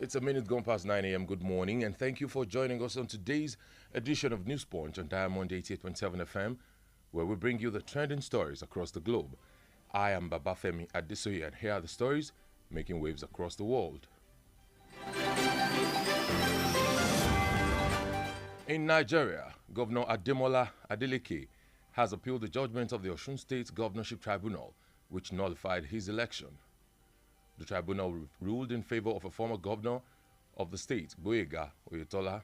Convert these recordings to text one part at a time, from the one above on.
It's a minute gone past 9 a.m. Good morning, and thank you for joining us on today's edition of News Punch on Diamond 88.7 FM, where we bring you the trending stories across the globe. I am Babafemi ADESOYE, and here are the stories making waves across the world. In Nigeria, Governor Ademola Adeleke has appealed the judgment of the Osun State Governorship Tribunal, which nullified his election. The tribunal ruled in favor of a former governor of the state, Boyega Oyetola.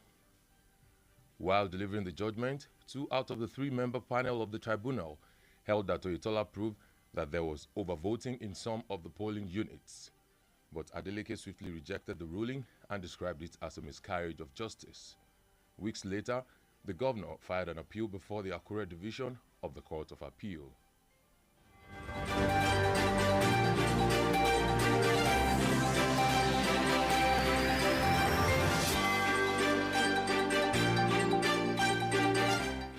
While delivering the judgment, 2 out of the 3-member panel of the tribunal held that Oyetola proved that there was overvoting in some of the polling units. But Adeleke swiftly rejected the ruling and described it as a miscarriage of justice. Weeks later, the governor filed an appeal before the Akure Division of the Court of Appeal.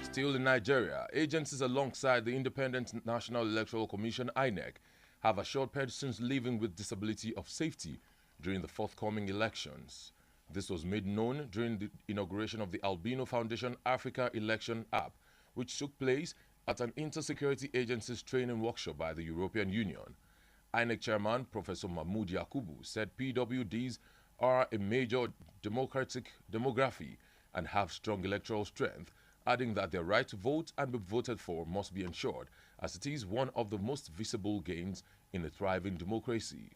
Still in Nigeria, agencies alongside the Independent National Electoral Commission (INEC) have assured persons living with disability of safety during the forthcoming elections. This was made known during the inauguration of the Albino Foundation Africa Election App, which took place at an Intersecurity Agencies training workshop by the European Union. INEC Chairman Professor Mahmoud Yakubu said PWDs are a major democratic demography and have strong electoral strength, adding that their right to vote and be voted for must be ensured, as it is one of the most visible gains in a thriving democracy.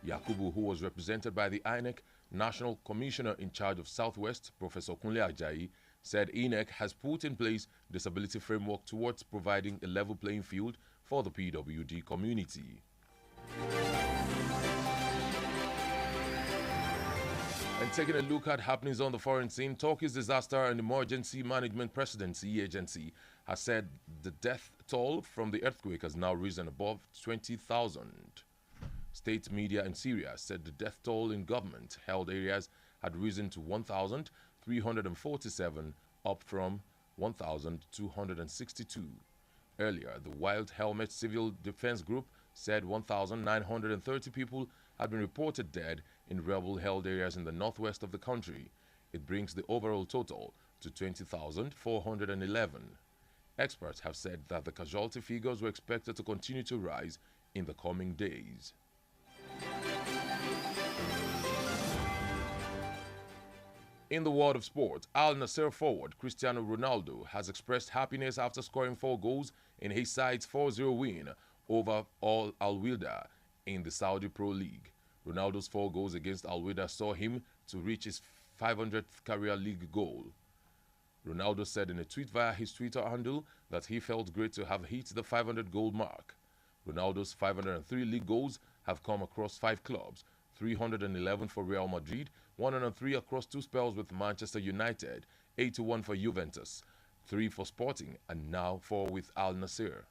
Yakubu, who was represented by the INEC National Commissioner in charge of Southwest, Professor Kunle Ajayi, said INEC has put in place disability framework towards providing a level playing field for the PWD community. And taking a look at happenings on the foreign scene, Turkey's Disaster and Emergency Management Presidency Agency has said the death toll from the earthquake has now risen above 20,000. State media in Syria said the death toll in government-held areas had risen to 1,347, up from 1,262. Earlier, the Wild Helmet Civil Defense Group said 1,930 people had been reported dead in rebel-held areas in the northwest of the country. It brings the overall total to 20,411. Experts have said that the casualty figures were expected to continue to rise in the coming days. In the world of sport, Al Nassr forward Cristiano Ronaldo has expressed happiness after scoring 4 goals in his side's 4-0 win over Al Wihda in the Saudi Pro League. Ronaldo's 4 goals against Al Wihda saw him to reach his 500th career league goal. Ronaldo said in a tweet via his Twitter handle that he felt great to have hit the 500-goal mark. Ronaldo's 503 league goals have come across 5 clubs, 311 for Real Madrid, 103 across 2 spells with Manchester United, 81 for Juventus, 3 for Sporting, and now 4 with Al Nassr.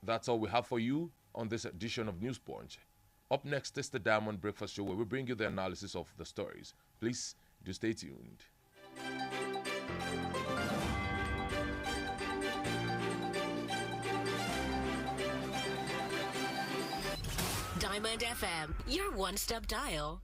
That's all we have for you on this edition of News Punch. Up next is the Diamond Breakfast Show, where we bring you the analysis of the stories. Please do stay tuned. Diamond FM, your one-stop dial.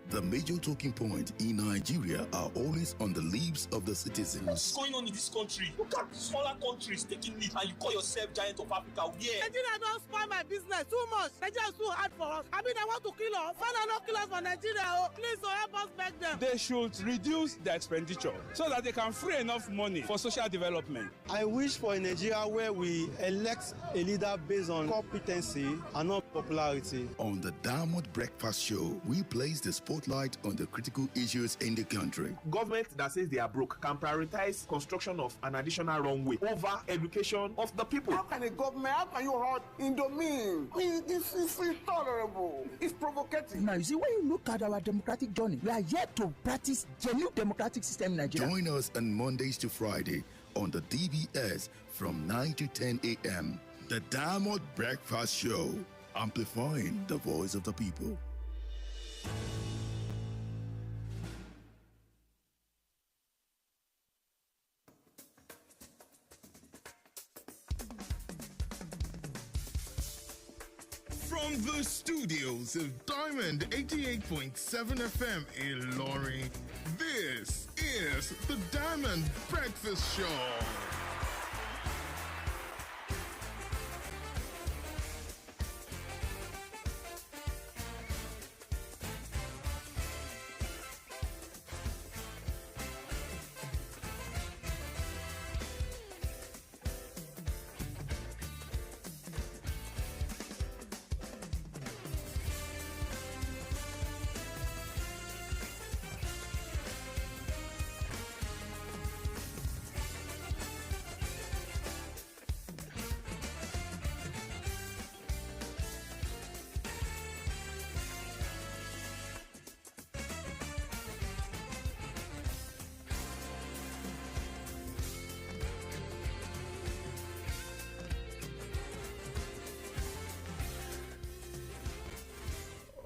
The major talking points in Nigeria are always on the lips of the citizens. What's going on in this country? Look at smaller countries taking lead, and you call yourself giant of Africa. Yeah. Nigeria don't spoil my business too much. Nigeria is too hard for us. I mean, I want to kill us. Why not kill us for Nigeria? Oh, please, help us beg them. They should reduce their expenditure so that they can free enough money for social development. I wish for a Nigeria where we elect a leader based on competency and not popularity. On the Diamond Breakfast Show, we place the spotlight on the critical issues in the country. Government that says they are broke can prioritize construction of an additional runway over education of the people. How can a government, how can you hold in the mean? This is intolerable. It's provocative. Now, you see, when you look at our democratic journey, we are yet to practice genuine democratic system in Nigeria. Join us on Mondays to Friday on the DBS from 9 to 10 a.m. The Diamond Breakfast Show, amplifying the voice of the people. From the studios of Diamond 88.7 FM in Lorry, this is the Diamond Breakfast Show.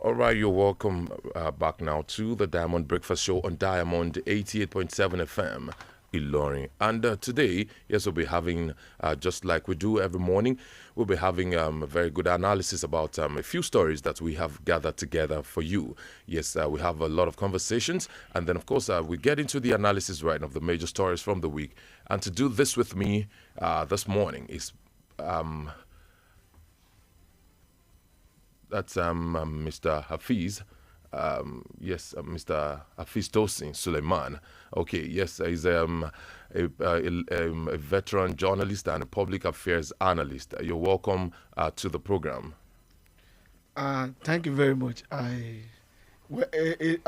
All right, you're welcome back now to the Diamond Breakfast Show on Diamond 88.7 FM, Ilorin. And today, yes, we'll be having, just like we do every morning, we'll be having a very good analysis about a few stories that we have gathered together for you. Yes, we have a lot of conversations, and then, of course, we get into the analysis right now of the major stories from the week. And to do this with me this morning is... That's Mr. Hafiz. Mr. Hafiz Tosin Suleiman. Okay, yes, he's a veteran journalist and a public affairs analyst. You're welcome to the program. Thank you very much. A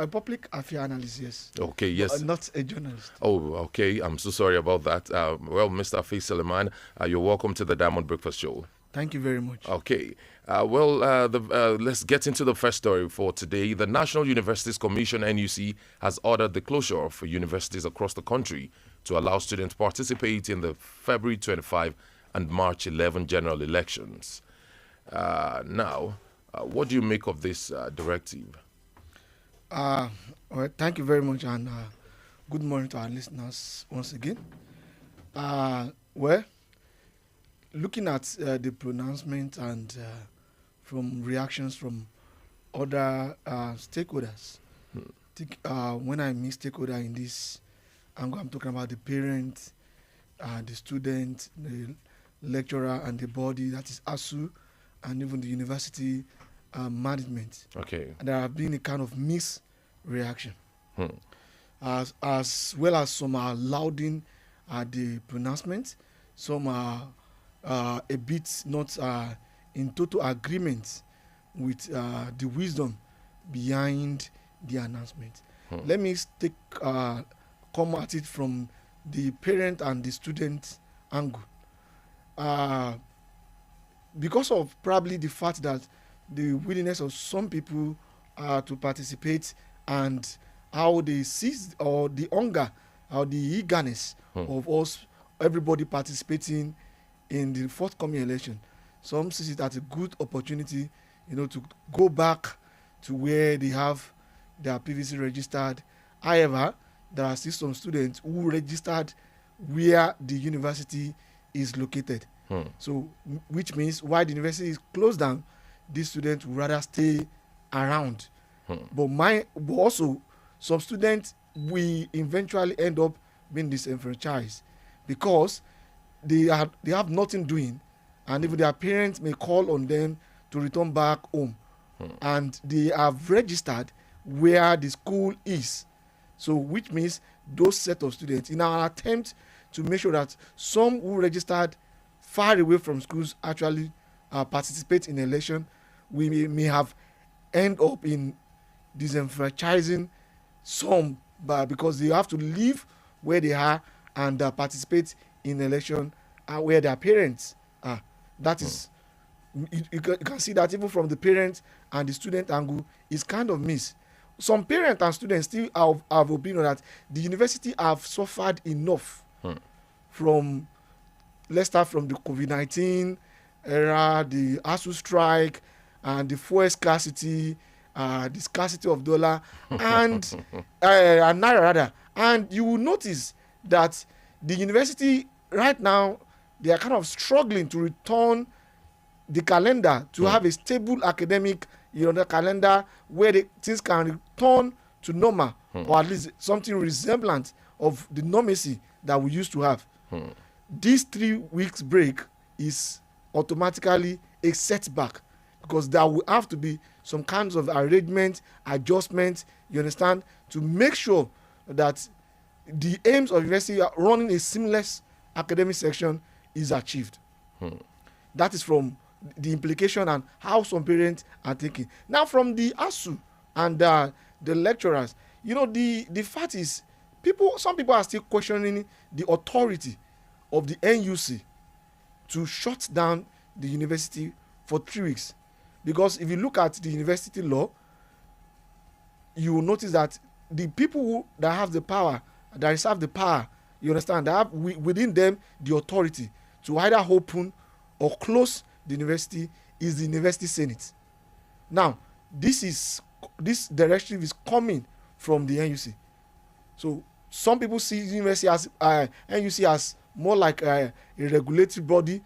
public affairs analyst, yes. Okay, yes. Not a journalist. Oh, okay. I'm so sorry about that. Well, Mr. Hafiz Suleiman, you're welcome to the Diamond Breakfast Show. Thank you very much. Okay. Let's get into the first story for today. The National Universities Commission, NUC, has ordered the closure of universities across the country to allow students to participate in the February 25 and March 11 general elections. What do you make of this directive? Well, thank you very much, and good morning to our listeners once again. Looking at the pronouncement and from reactions from other stakeholders, when I mean stakeholder in this angle, I'm talking about the parent, the student, the lecturer, and the body, that is ASU, and even the university management. Okay. And there have been a kind of mixed reaction. As well as some are lauding the pronouncement, some are a bit not in total agreement with the wisdom behind the announcement. Let me come at it from the parent and the student angle. Because of probably the fact that the willingness of some people to participate and how they seize or the hunger or the eagerness of everybody participating in the forthcoming election. Some see it as a good opportunity, to go back to where they have their previously registered. However, there are still some students who registered where the university is located. So, which means while the university is closed down, these students would rather stay around. But also, some students will eventually end up being disenfranchised because they have nothing doing, and even their parents may call on them to return back home, and they have registered where the school is. So, which means those set of students, in our attempt to make sure that some who registered far away from schools actually participate in election, we may have end up in disenfranchising some, because they have to leave where they are and participate in election where their parents are. That is, you can see that even from the parent and the student angle is kind of missed. Some parents and students still have opinion that the university have suffered enough from, let's start from the COVID-19 era, the ASU strike, and the fuel scarcity, the scarcity of dollar, and naira rather. And you will notice that the university right now, they are kind of struggling to return the calendar to have a stable academic, the calendar where things can return to normal, or at least something resemblant of the normalcy that we used to have. This 3 weeks break is automatically a setback, because there will have to be some kinds of arrangement, adjustment, you understand, to make sure that the aims of university running a seamless academic section is achieved. That is from the implication and how some parents are thinking. Now, from the ASU and the lecturers, the fact is, some people are still questioning the authority of the NUC to shut down the university for 3 weeks. Because if you look at the university law, you will notice that the people that have the power, that reserve the power, you understand, that have within them the authority to either open or close the university is the university senate. Now, this directive is coming from the NUC. So some people see university as NUC as more like a regulatory body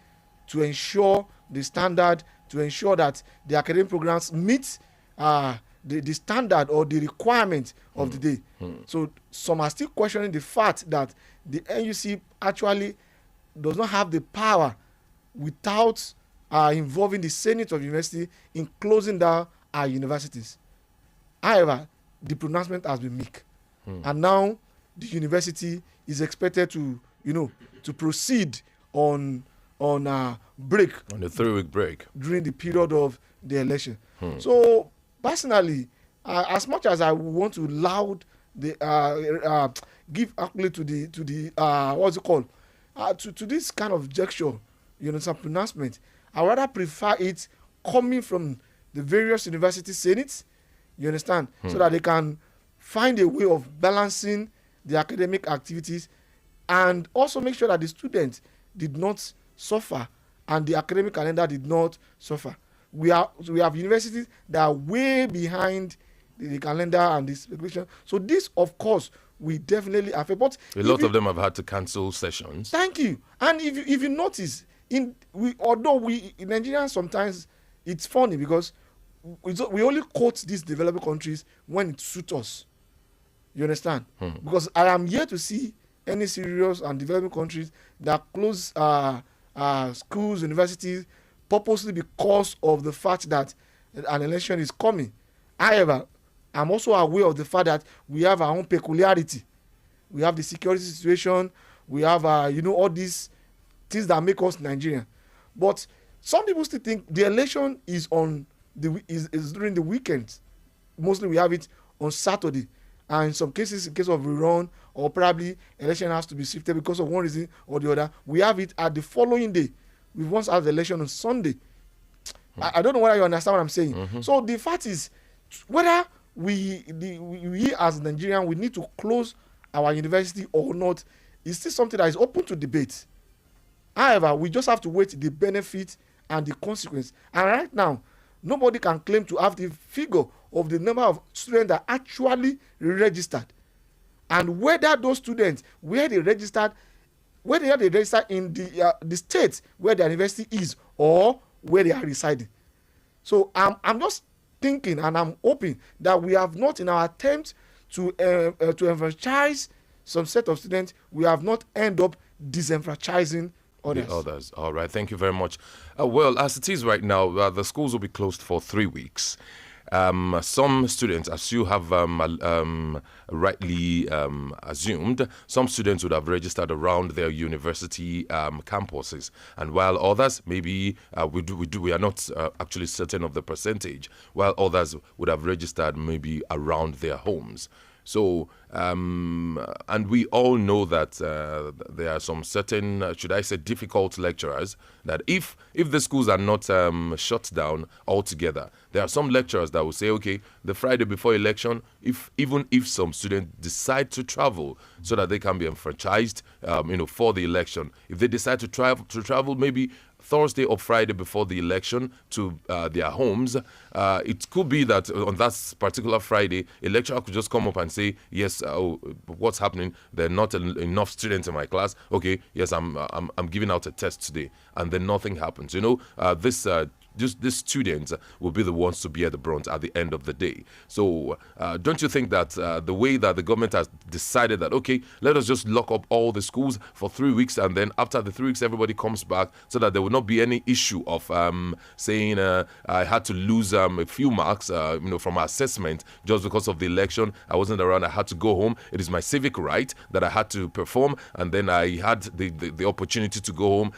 to ensure the standard, to ensure that the academic programs meet the standard or the requirement of the day. So some are still questioning the fact that the NUC actually does not have the power without involving the Senate of University in closing down our universities. However, the pronouncement has been made. And now the university is expected to proceed on break. On a 3-week break. During the period of the election. So, personally, as much as I want to give accolade to the what's it called? To this kind of gesture, some pronouncement, I rather prefer it coming from the various university senates, you understand, so that they can find a way of balancing the academic activities and also make sure that the students did not suffer and the academic calendar did not suffer. We have universities that are way behind the calendar and the speculation. So this, of course, will definitely affect. But a lot of them have had to cancel sessions. Thank you. And if you notice, although we in Nigeria sometimes it's funny because we only quote these developing countries when it suits us. You understand? Because I am yet to see any serious and developing countries that close schools, universities, purposely because of the fact that an election is coming. However, I'm also aware of the fact that we have our own peculiarity. We have the security situation. We have, all these things that make us Nigerian. But some people still think the election is is during the weekends. Mostly we have it on Saturday. And in some cases, in case of rerun, or probably election has to be shifted because of one reason or the other, we have it at the following day. We once have the election on Sunday. I don't know whether you understand what I'm saying. So the fact is, whether we as Nigerians, we need to close our university or not, is still something that is open to debate. However, we just have to wait the benefit and the consequence. And right now, nobody can claim to have the figure of the number of students that actually registered, and whether those students where they registered in the state where their university is or where they are residing. So I'm just thinking and I'm hoping that we have not, in our attempt to enfranchise some set of students, we have not end up disenfranchising others. The others. All right. Thank you very much. Well, as it is right now, the schools will be closed for 3 weeks. Some students, as you have rightly assumed, some students would have registered around their university campuses, and while others, maybe we are not actually certain of the percentage, while others would have registered maybe around their homes. So, and we all know that there are some certain, should I say, difficult lecturers that if the schools are not shut down altogether, there are some lecturers that will say, okay, the Friday before election, even if some students decide to travel so that they can be enfranchised, for the election, if they decide to travel maybe Thursday or Friday before the election to their homes, it could be that on that particular Friday, a lecturer could just come up and say, yes, what's happening? There are not enough students in my class. Okay, yes, I'm giving out a test today. And then nothing happens. These students will be the ones to bear the brunt at the end of the day. So don't you think that the way that the government has decided that, okay, let us just lock up all the schools for 3 weeks, and then after the 3 weeks, everybody comes back, so that there will not be any issue of saying I had to lose a few marks from our assessment just because of the election. I wasn't around. I had to go home. It is my civic right that I had to perform, and then I had the opportunity to go home.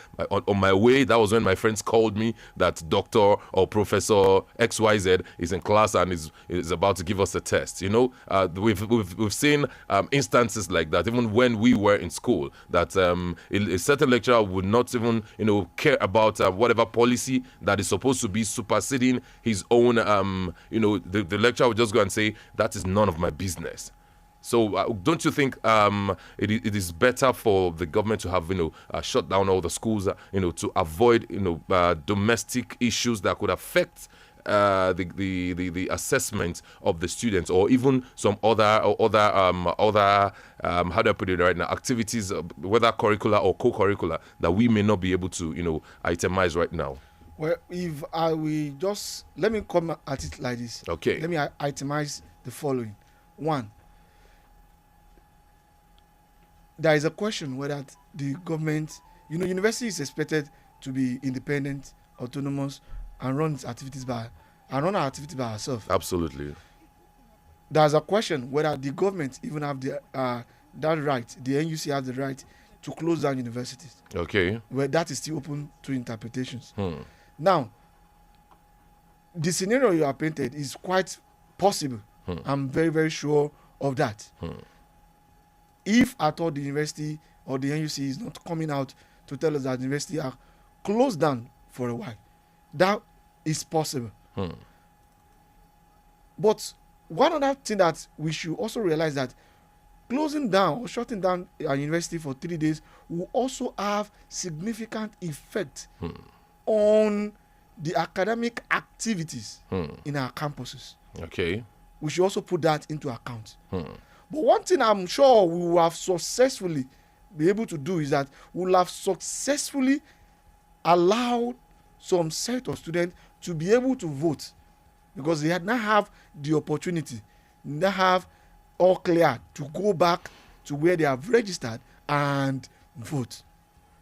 On my way, that was when my friends called me that Dr. or Professor XYZ is in class and is about to give us a test. We've seen instances like that even when we were in school, that a certain lecturer would not even care about whatever policy that is supposed to be superseding his own. The lecturer would just go and say, that is none of my business. So don't you think it is better for the government to have shut down all the schools to avoid domestic issues that could affect the assessment of the students, or even some other how do I put it right now, activities, whether curricular or co-curricular, that we may not be able to itemize right now? Well, if I will just let me come at it like this. Okay. Let me itemize the following. One, there is a question whether the government, university is expected to be independent, autonomous, and run our activities by ourselves. Absolutely. There's a question whether the government even have that right, the NUC has the right to close down universities. Okay. Well, that is still open to interpretations. Now, the scenario you have painted is quite possible. I'm very, very sure of that. If at all the university or the NUC is not coming out to tell us that the university are closed down for a while, that is possible. But one other thing that we should also realize, that closing down or shutting down a university for 3 days will also have significant effect on the academic activities in our campuses. Okay. We should also put that into account. But one thing I'm sure we will have successfully be able to do is that we will have successfully allowed some set of students to be able to vote, because they had not have the opportunity, not have all clear to go back to where they have registered and vote.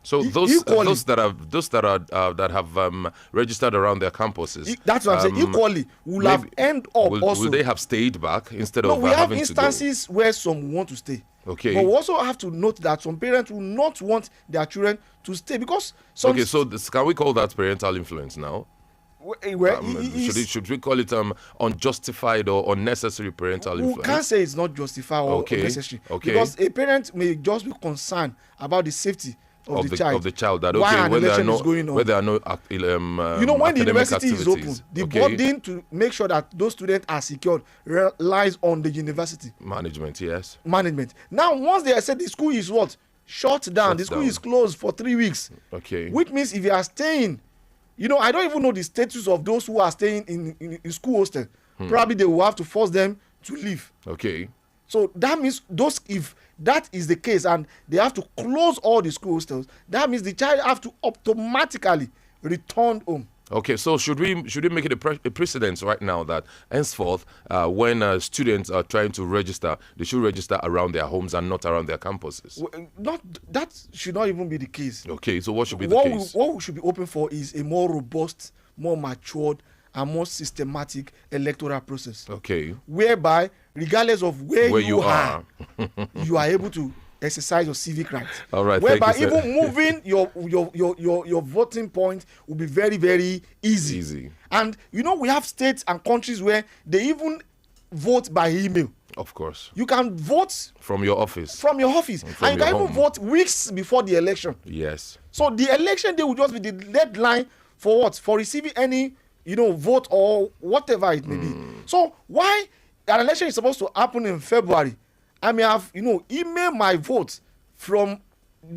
So those that have registered around their campuses. That's what I'm saying. Equally, will have end up also. Will they have stayed back instead of we have having instances to go? where some want to stay. Okay. But we also have to note that some parents will not want their children to stay, because some. Okay, so can we call that parental influence now? Should we call it unjustified or unnecessary parental influence? We can't say it's not justified or unnecessary. Okay. Because a parent may just be concerned about the safety of the child. That when there are no when the university is open, the burden to make sure that those students are secured lies on the university management. Yes, management. Now, once they said the school is shut down, the school is closed for 3 weeks. Okay, which means if you are staying, I don't even know the status of those who are staying in school hostel. Probably they will have to force them to leave. Okay. So that means if that is the case and they have to close all the school hostels, that means the child have to automatically return home. Okay, so should we make it a precedent right now that henceforth, when students are trying to register, they should register around their homes and not around their campuses? That should not even be the case. Okay, so what should be the case? What we should be open for is a more robust, more matured, and more systematic electoral process. Okay. Whereby, regardless of where you are, you are able to exercise your civic rights. All right. Whereby even moving your voting point will be very, very easy. And we have states and countries where they even vote by email. Of course. You can vote from your office. And you can even vote weeks before the election. Yes. So the election day will just be the deadline for what? For receiving any vote or whatever it may be. So why an election is supposed to happen in February, I may have email my vote from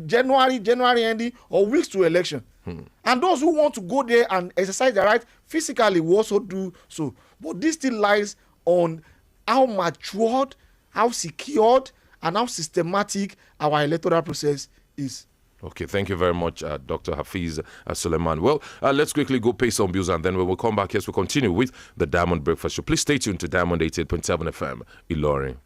January ending or weeks to election, And those who want to go there and exercise their right physically will also do so. But this still lies on how matured, how secured, and how systematic our electoral process is. Okay, thank you very much, Dr. Hafiz Suleiman. Well, let's quickly go pay some bills, and then we will come back. Yes, we'll continue with the Diamond Breakfast Show. Please stay tuned to Diamond 88.7 FM, Ilorin.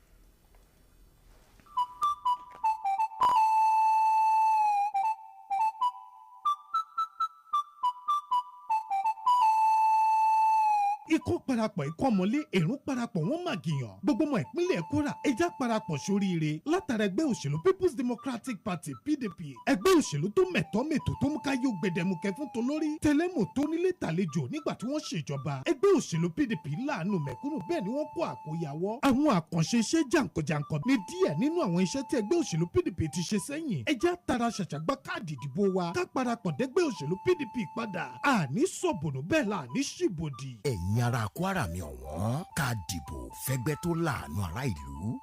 ikọ́ parapọ̀ ikọ́ ọmọlé èrún parapọ̀ wọ́n máa gìyàn gbogbo ọmọ ìpínlẹ̀ Kwara ẹja parapọ̀ sóríire látara ẹgbẹ́ òṣèlú People's Democratic Party PDP ẹgbẹ́ òṣèlú tó mẹ̀tọ́ mẹ̀tọ́ tó mú káyọ̀ gbẹdẹmukẹ fún tolórí tẹlẹ́mù tó nílé tàlejò nígbà tí wọ́n ṣèjọba ẹgbẹ́ òṣèlú PDP láàánú mẹ̀kúnnù bẹ́ẹ̀ ni wọ́n kó àkóyawọ́ àwọn àkànṣe iṣẹ́ jàǹkànjàǹkàn ní díẹ̀ nínú àwọn iṣẹ́ tí ẹgbẹ́ òṣèlú PDP ti ṣe sẹ́yìn ẹja tara ṣàṣàgbá káàdì ìdìbò wa ká parapọ̀ dẹ́gbẹ́ òṣèlú PDP padà àní sọ̀bùnù bẹ́ẹ̀ là ní ṣìbòdì. ẹ̀yin ará Kwara mi ọ̀wọ́n ká dìbò fẹ́gbẹ́ tó láàánú ará ìlú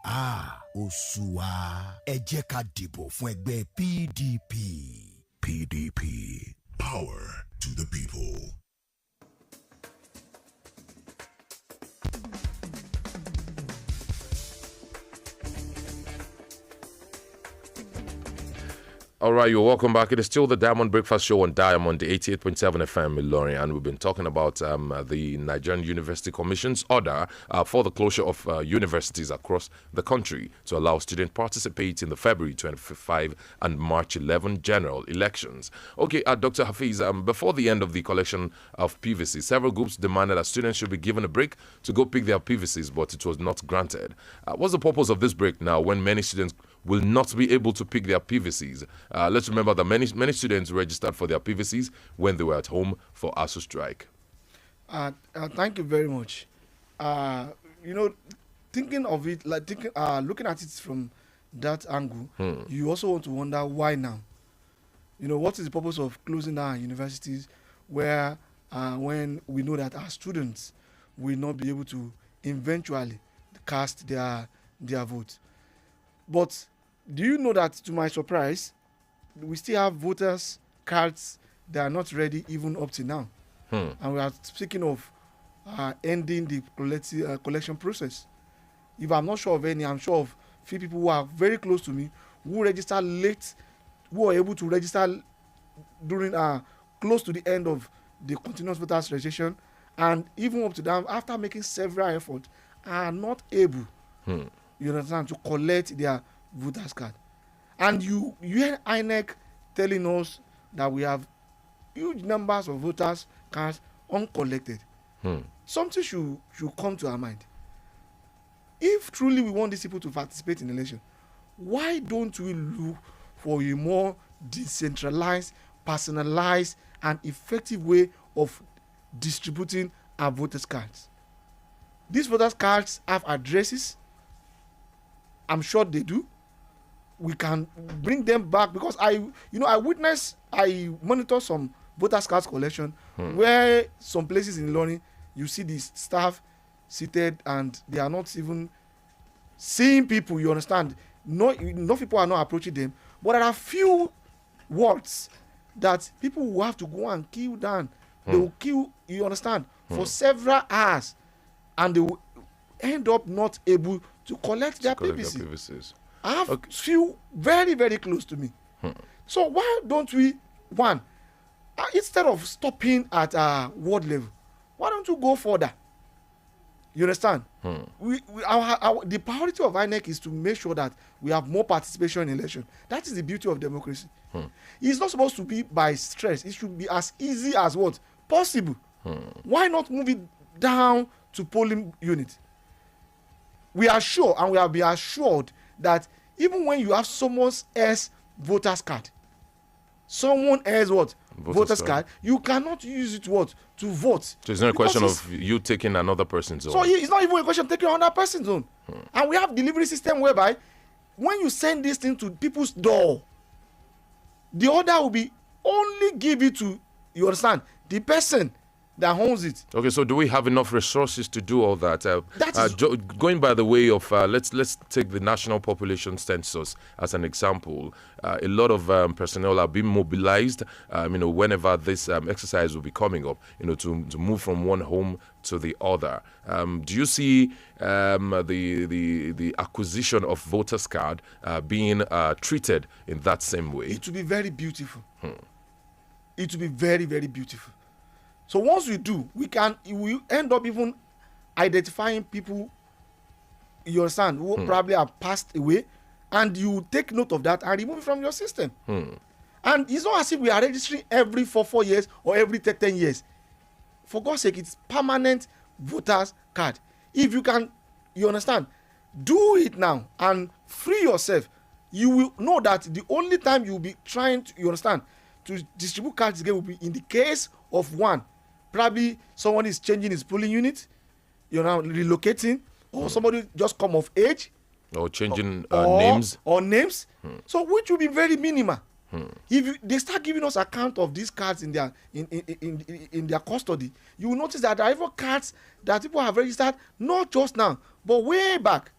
ó sú wa ẹ jẹ́ ká dìbò fún ẹgbẹ́ PDP. PDP, power to the people. All right, you're welcome back. It is still the Diamond Breakfast Show on Diamond 88.7 FM in Ilorin, and we've been talking about the Nigerian University Commission's order for the closure of universities across the country to allow students participate in the February 25 and March 11 general elections. Okay, Dr. Hafiz, before the end of the collection of PVCs, several groups demanded that students should be given a break to go pick their PVCs, but it was not granted. What's the purpose of this break now when many students will not be able to pick their PVCs? Let's remember that many students registered for their PVCs when they were at home for ASU strike. Thank you very much. Thinking of it, looking at it from that angle, you also want to wonder why now. What is the purpose of closing our universities where when we know that our students will not be able to eventually cast their vote? But do you know that, to my surprise, we still have voters' cards that are not ready even up to now? And we are speaking of ending the collection process. If I'm not sure of any, I'm sure of few people who are very close to me who register late, who are able to register during close to the end of the continuous voters registration, and even up to them after making several efforts are not able, you understand, to collect their voters card. And you hear INEC telling us that we have huge numbers of voters cards uncollected. Something should come to our mind. If truly we want these people to participate in the election, why don't we look for a more decentralized, personalized, and effective way of distributing our voters cards? These voters cards have addresses. I'm sure they do. We can bring them back, because I monitor some voters cards collection where some places in Ilorin you see the staff seated and they are not even seeing people, you understand. No people are not approaching them, but there are few wards that people will have to go and queue down. They will queue, you understand, for several hours, and they will end up not able to collect their PVCs. I have few very, very close to me. So why don't we, instead of stopping at ward level, why don't you go further? You understand? The priority of INEC is to make sure that we have more participation in election. That is the beauty of democracy. It's not supposed to be by stress. It should be as easy as what possible. Why not move it down to polling unit? We are sure, and we have been assured, that even when you have someone else voters card, someone else voters card, you cannot use it to vote. So it's not a question of you taking another person's own. So it's not even a question of taking another person's own. And we have delivery system whereby when you send this thing to people's door, the order will be only give it to, you understand, the person that owns it. Okay, so do we have enough resources to do all that? That is going by the way of let's take the national population census as an example. A lot of personnel are being mobilized. Whenever this exercise will be coming up, to move from one home to the other. Do you see the acquisition of voters card being treated in that same way? It will be very beautiful. It will be very, very beautiful. So once we do, we end up even identifying people, you understand, who probably have passed away, and you take note of that and remove it from your system. And it's not as if we are registering every 4 years or every 10 years. For God's sake, it's permanent voters card. If you can, you understand, do it now and free yourself. You will know that the only time you'll be trying to, you understand, to distribute cards again will be in the case of one. Probably someone is changing his polling unit, relocating, or somebody just come of age, or changing names. So which will be very minimal. If they start giving us account of these cards in their custody, you will notice that there are even cards that people have registered not just now but way back.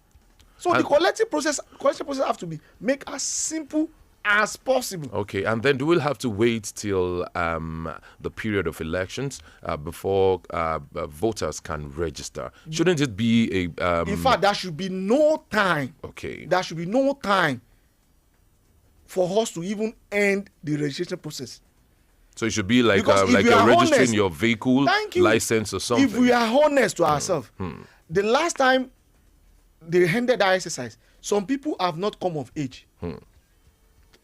So the collecting process have to be make as simple as possible. Okay, and then do we have to wait till the period of elections before voters can register? Shouldn't it be a... In fact, there should be no time. Okay. There should be no time for us to even end the registration process. So it should be like you're registering your vehicle license or something. If we are honest to ourselves, the last time they ended that exercise, some people have not come of age.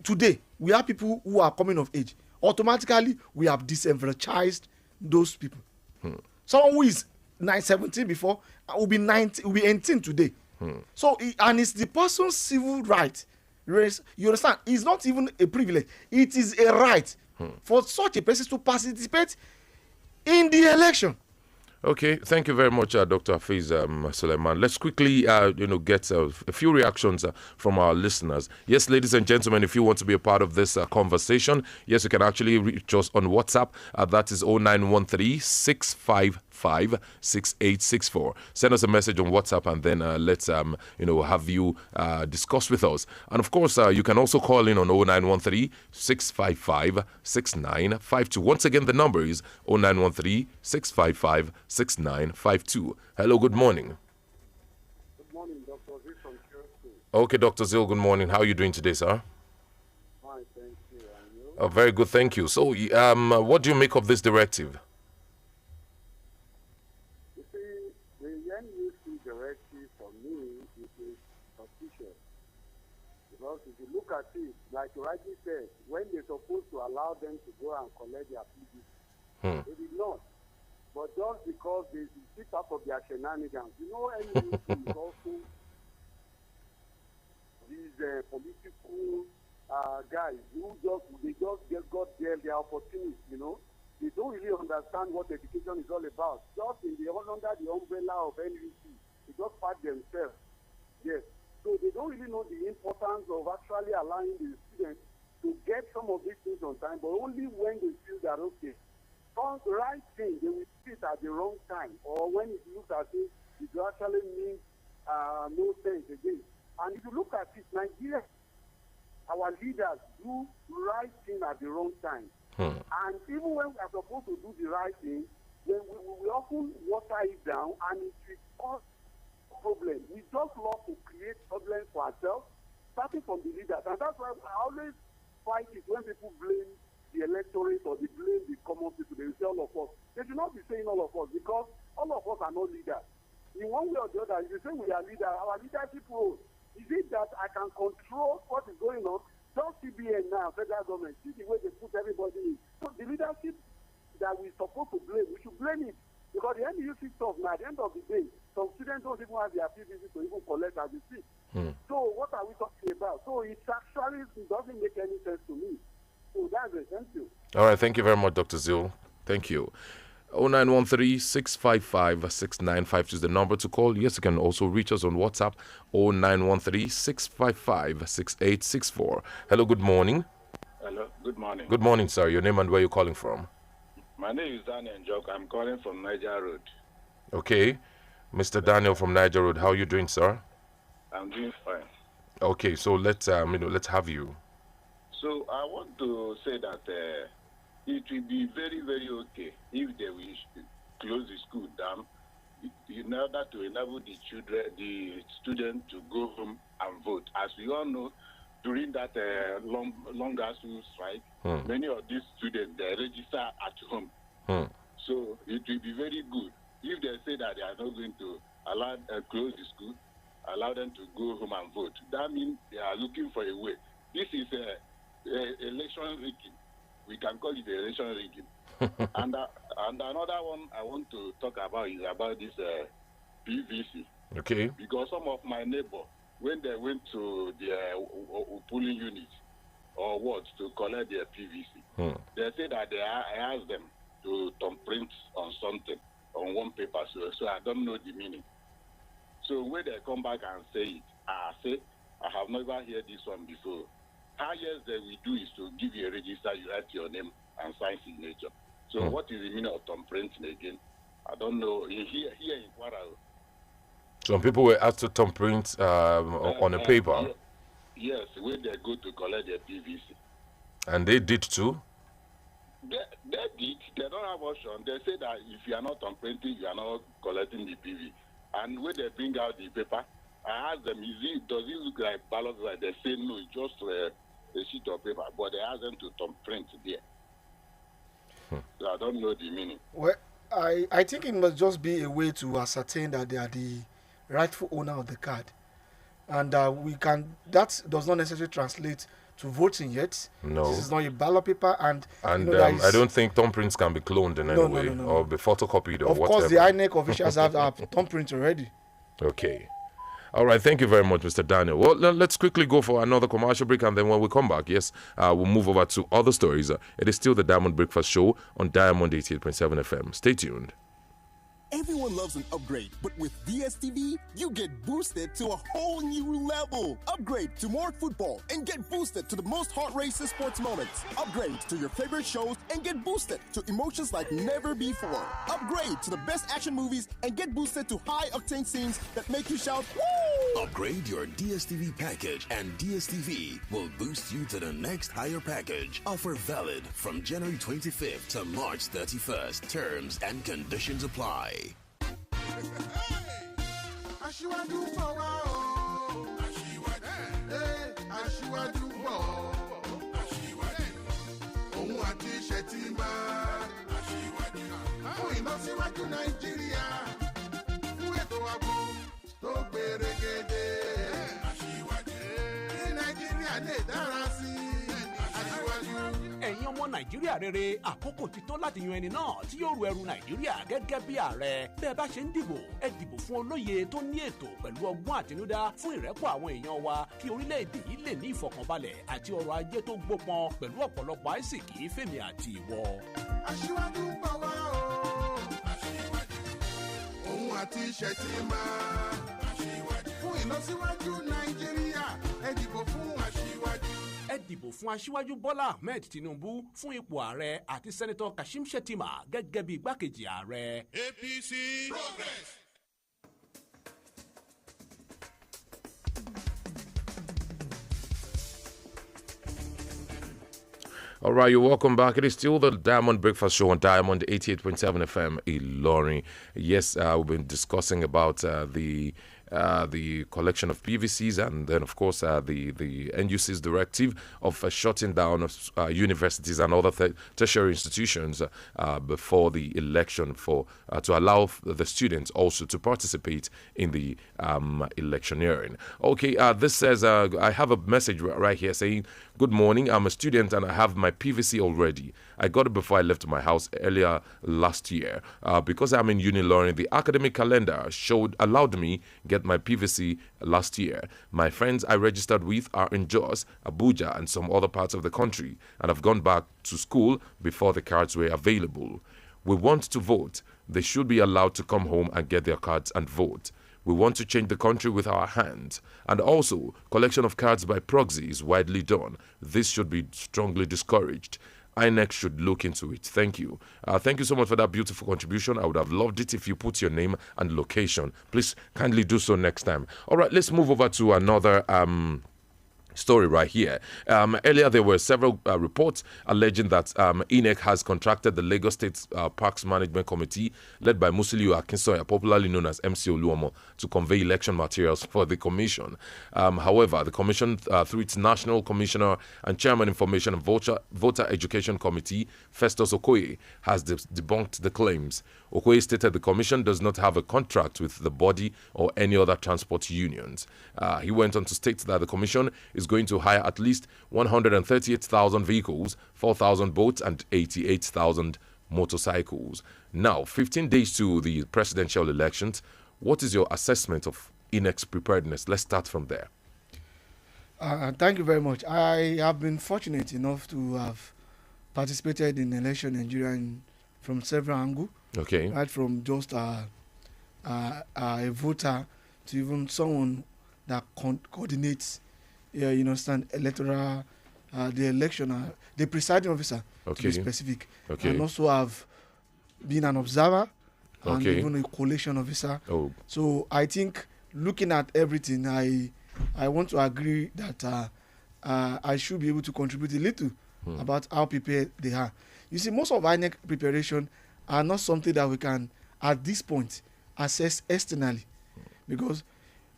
Today, we have people who are coming of age. Automatically, we have disenfranchised those people. Someone who is 17 before will be 19, will be 18 today. So, and it's the person's civil right. You understand? It's not even a privilege. It is a right for such a person to participate in the election. Okay, thank you very much, Dr. Hafiz Suleiman. Let's quickly, get a few reactions from our listeners. Yes, ladies and gentlemen, if you want to be a part of this conversation, yes, you can actually reach us on WhatsApp. That is 0913-655-6864. Send us a message on WhatsApp, and then let's, have you discuss with us. And of course, you can also call in on 0913-655-6952. Once again, the number is 0913-655-6952. Hello, good morning. Good morning, Dr. Zil from Chelsea. Okay, Dr. Zil, good morning. How are you doing today, sir? Fine, thank you. And you? Very good, thank you. So, what do you make of this directive? You see, the NUC directive for me is suspicious. Because if you look at it, like you rightly said, when they're supposed to allow them to go and collect their PVC, they did not. But just because they sit out of their shenanigans, NUC is also these political guys who got their opportunities, They don't really understand what education is all about. Just under the umbrella of NUC, they just fight themselves. Yes. So they don't really know the importance of actually allowing the students to get some of these things on time, but only when they feel that, okay, on the right thing, they will sit at the wrong time, or when it looks as if it actually means no sense again. And if you look at it, Nigeria, our leaders do right thing at the wrong time. And even when we are supposed to do the right thing, then we often water it down, and it will cause problems. We just love to create problems for ourselves, starting from the leaders. And that's why I always fight it when people blame the electorate or they blame the common people. They say all of us. They should not be saying all of us, because all of us are not leaders. In one way or the other, if you say we are leaders, our leadership role, is it that I can control what is going on? Just CBN now, federal government, see the way they put everybody in. So the leadership that we're supposed to blame, we should blame it. Because the NUC stuff, now at the end of the day, some students don't even have their PVC to even collect as you see. So what are we talking about? So it doesn't make any sense to me. So that's it. Thank you. All right. Thank you very much, Dr. Zil. Thank you. 0913-655-6952 is the number to call. Yes, you can also reach us on WhatsApp. 0913-655-6864. Hello, good morning. Hello, good morning. Good morning, sir. Your name and where you're calling from? My name is Daniel Njok. I'm calling from Niger Road. Okay. Mr. Daniel from Niger Road, how are you doing, sir? I'm doing fine. Okay, so let's let's have you. So I want to say that it will be very, very okay if they will close the school down in order to enable the students to go home and vote. As we all know, during that longer school strike, many of these students they register at home. So it will be very good if they say that they are not going to allow close the school, allow them to go home and vote. That means they are looking for a way. This is election rigging. We can call it election rigging. and another one I want to talk about is about this PVC. Okay. Because some of my neighbors, when they went to the polling unit or wards to collect their PVC, they say that I asked them to thumbprint on something, on one paper, so I don't know the meaning. So when they come back and say it, I say, I have never heard this one before. Highest that we do is to give you a register, you write your name and sign signature. So what is the meaning of thumbprinting again? I don't know. Here in Kwara. Some people were asked to thumbprint on a paper. Yes, when they go to collect their PVC. And they did too? They did. They don't have option. They say that if you are not thumbprinting, you are not collecting the PV. And when they bring out the paper, I ask them, does it look like ballot? They say no, it's just a sheet of paper. But they ask them to thumbprint there. So I don't know the meaning. Well, I think it must just be a way to ascertain that they are the rightful owner of the card. And that does not necessarily translate to voting yet. No. This is not a ballot paper. And I don't think thumbprints can be cloned in any way or be photocopied or of whatever. Of course, the INEC officials have thumbprint already. Okay. All right, thank you very much, Mr. Daniel. Well, let's quickly go for another commercial break, and then when we come back, we'll move over to other stories. It is still the Diamond Breakfast Show on Diamond 88.7 FM. Stay tuned. Everyone loves an upgrade, but with DSTV, you get boosted to a whole new level. Upgrade to more football and get boosted to the most heart-racing sports moments. Upgrade to your favorite shows and get boosted to emotions like never before. Upgrade to the best action movies and get boosted to high-octane scenes that make you shout, woo! Upgrade your DSTV package and DSTV will boost you to the next higher package. Offer valid from January 25th to March 31st. Terms and conditions apply. Aṣíwájú bọ̀ wá o. Aṣíwájú bọ̀. Òun àti Ṣètìmá. Fún ìlọsíwájú Nàìjíríà. Fún ètò ààbò tó gbèrègèdè. Kí Nàìjíríà lè dára sí i. Aṣíwájú. Ẹ̀yin ọmọ Nàìjíríà rere, àkókò ti tó láti yan ẹni náà tí yóò ru ẹrù Nàìjíríà gẹ́gẹ́ bí ààrẹ. Bẹ́ẹ̀ bá ṣe ń dìbò, ẹ dìbò fún olóye tó ní ètò pẹ̀lú ọgbọ́n àtinúdá fún ìrẹ́pọ̀ àwọn èèyàn wa kí orílẹ̀-èdè yìí lè ní ìfọ̀kànbalẹ̀ àti ọrọ̀ ajé tó gbópọn pẹ̀lú ọ̀pọ̀lọpọ̀ àìsìkí fèmí àti ìwọ. Aṣíwájú ń bọ̀ wá o. Òun àti Ṣètìmá. Fún ìlọsíwájú Nàìjíríà, ẹ dìbò fún Aṣíwájú. Ẹ dìbò fún Aṣíwájú Bọ́lá Ahmed Tinubu fún ipò ààrẹ àti sẹ́nitọ́ Kashim Shettima gẹ́gẹ́ bí igbákejì ààrẹ. APC Progress. All right, you're welcome back. It is still the Diamond Breakfast Show on Diamond 88.7 FM Ilorin. Yes, we've been discussing about the collection of PVCs and then, of course, the NUC's directive of shutting down of universities and other tertiary institutions before the election to allow the students also to participate in the electioneering. Okay, this says, I have a message right here saying, good morning, I'm a student and I have my PVC already. I got it before I left my house earlier last year. Because I'm in Unilorin, the academic calendar allowed me get my PVC last year. My friends I registered with are in Jos, Abuja, and some other parts of the country, and have gone back to school before the cards were available. We want to vote. They should be allowed to come home and get their cards and vote. We want to change the country with our hands. And also, collection of cards by proxy is widely done. This should be strongly discouraged. INEC should look into it. Thank you. Thank you so much for that beautiful contribution. I would have loved it if you put your name and location. Please kindly do so next time. All right, let's move over to another story right here. Earlier, there were several reports alleging that INEC has contracted the Lagos State Parks Management Committee, led by Musiliu Akinsoya, popularly known as MC Oluomo, to convey election materials for the commission. However, the commission, through its National Commissioner and Chairman Information and Voter Education Committee, Festus Okoye, has debunked the claims. Okoye stated the commission does not have a contract with the body or any other transport unions. He went on to state that the commission is going to hire at least 138,000 vehicles, 4,000 boats and 88,000 motorcycles. Now, 15 days to the presidential elections, what is your assessment of INEC's preparedness? Let's start from there. Thank you very much. I have been fortunate enough to have participated in election Nigeria from several angles. Okay. Right from just a voter to even someone that coordinates, you understand, electoral, the election, the presiding officer, to be specific. Okay. And also have been an observer and Okay. even a collation officer. Oh. So I think looking at everything, I want to agree that I should be able to contribute a little about how prepared they are. You see, most of INEC preparation are not something that we can, at this point, assess externally. Because